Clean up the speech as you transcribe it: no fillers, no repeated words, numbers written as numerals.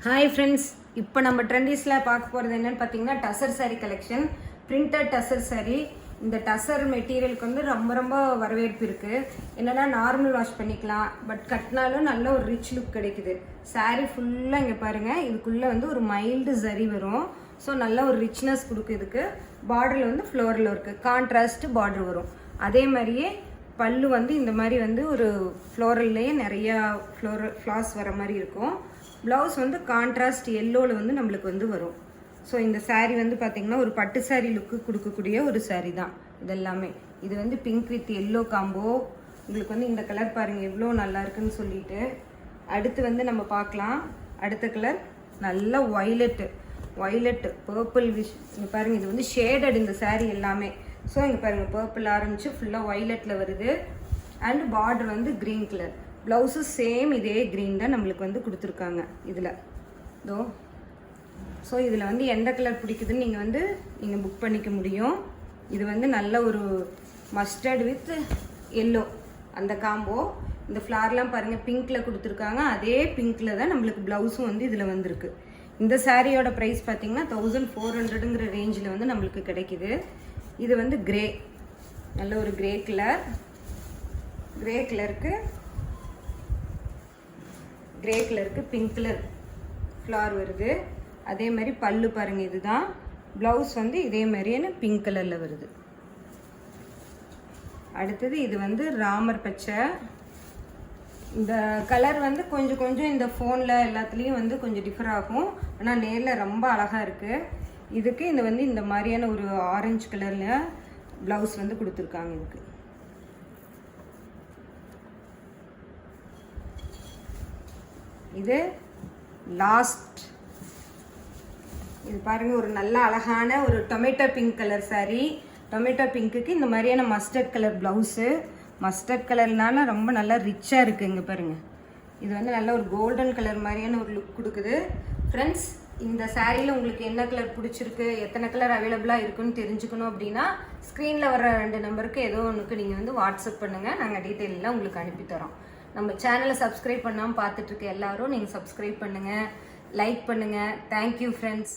Hi friends, இப்போ நம்ம ட்ரெண்டிஸில் பார்க்க போகிறது என்னென்னு பார்த்தீங்கன்னா டசர் சாரீ கலெக்ஷன். பிரிண்டட் டசர் சாரீ. இந்த டசர் மெட்டீரியலுக்கு வந்து ரொம்ப ரொம்ப வரவேற்பு இருக்குது. என்னென்னா நார்மல் வாஷ் பண்ணிக்கலாம், பட் கட்டினாலும் நல்ல ஒரு ரிச் லுக் கிடைக்குது. சாரீ ஃபுல்லாக இங்கே பாருங்கள், இதுக்குள்ளே வந்து ஒரு மைல்டு சரி வரும். ஸோ நல்ல ஒரு ரிச்னஸ் கொடுக்கும். இதுக்கு பார்டரில் வந்து ஃப்ளோரில் இருக்குது, கான்ட்ராஸ்ட் பார்டர் வரும். அதே மாதிரியே பல்லு வந்து இந்த மாதிரி வந்து ஒரு ஃப்ளோரல்லையே நிறையா ஃப்ளார்ஸ் வர மாதிரி இருக்கும். ப்ளவுஸ் வந்து கான்ட்ராஸ்ட் எல்லோவில் வந்து நம்மளுக்கு வந்து வரும். ஸோ இந்த சாரீ வந்து பார்த்திங்கன்னா ஒரு பட்டு சாரீ லுக்கு கொடுக்கக்கூடிய ஒரு சாரீ தான் இதெல்லாமே. இது வந்து பிங்க் வித் எல்லோ காம்போ. உங்களுக்கு வந்து இந்த கலர் பாருங்கள் எவ்வளோ நல்லா இருக்குன்னு சொல்லிட்டு. அடுத்து வந்து நம்ம பார்க்கலாம். அடுத்த கலர் நல்ல ஒய்லெட்டு பர்பிள் விஷ். இங்கே பாருங்கள், இது வந்து ஷேடட் இந்த சாரீ எல்லாமே. ஸோ இங்கே பாருங்கள், பர்பிள் ஆரம்பிச்சு ஃபுல்லாக ஒய்லெட்டில் வருது. அண்ட் பார்டர் வந்து க்ரீன் கலர். ப்ளவுஸு சேம் இதே க்ரீன் தான் நம்மளுக்கு வந்து கொடுத்துருக்காங்க இதில். இதோ ஸோ இதில் வந்து எந்த கலர் பிடிக்குதுன்னு நீங்கள் புக் பண்ணிக்க முடியும். இது வந்து நல்ல ஒரு மஸ்டர்ட் வித் எல்லோ அந்த காம்போ. இந்த ஃப்ளார்லாம் பாருங்கள் பிங்க்கில் கொடுத்துருக்காங்க. அதே பிங்க்கில் தான் நம்மளுக்கு ப்ளவுஸும் வந்து இதில் வந்திருக்கு. இந்த சாரியோட ப்ரைஸ் பார்த்திங்கன்னா 1400ங்கிற ரேஞ்சில் வந்து நம்மளுக்கு கிடைக்கிது. இது வந்து கிரே, நல்ல ஒரு கிரே கலருக்கு பிங்க் கலர் ஃப்ளார் வருது. அதே மாதிரி பல்லு பாருங்கள், இதுதான் ப்ளவுஸ் வந்து இதே மாதிரியான பிங்க் கலரில் வருது. அடுத்தது இது வந்து ராமர் பச்சை. இந்த கலர் வந்து கொஞ்சம் இந்த ஃபோனில் எல்லாத்துலேயும் வந்து கொஞ்சம் டிஃபர் ஆகும், ஆனால் நேரில் ரொம்ப அழகாக இருக்குது. இதுக்கு இந்த மாதிரியான ஒரு ஆரஞ்சு கலரில் ப்ளவுஸ் வந்து கொடுத்துருக்காங்க. இதுக்கு இது லாஸ்ட். இது பாருங்கள், ஒரு நல்ல அழகான ஒரு tomato pink colour sari. Tomato பிங்க்குக்கு இந்த மாதிரியான மஸ்டர்ட் கலர் ப்ளவுஸு. மஸ்டர்ட் கலர்னால ரொம்ப நல்லா ரிச்சாக இருக்குது. இங்கே பாருங்கள், இது வந்து நல்ல ஒரு கோல்டன் கலர் மாதிரியான ஒரு லுக் கொடுக்குது. ஃப்ரெண்ட்ஸ், இந்த சாரியில் உங்களுக்கு என்ன கலர் பிடிச்சிருக்கு, எத்தனை கலர் அவைலபிளாக இருக்குன்னு தெரிஞ்சுக்கணும் அப்படின்னா ஸ்க்ரீனில் வர 2 நம்பருக்கு ஏதோ ஒன்றுக்கு நீங்கள் வந்து வாட்ஸ்அப் பண்ணுங்கள். நாங்கள் டீட்டெயிலெலாம் உங்களுக்கு அனுப்பித்தரோம். நம்ம சேனலை சப்ஸ்கிரைப் பண்ணாமல் பார்த்துட்ருக்க எல்லாரும் நீங்கள் சப்ஸ்கிரைப் பண்ணுங்கள், லைக் பண்ணுங்கள். Thank you friends.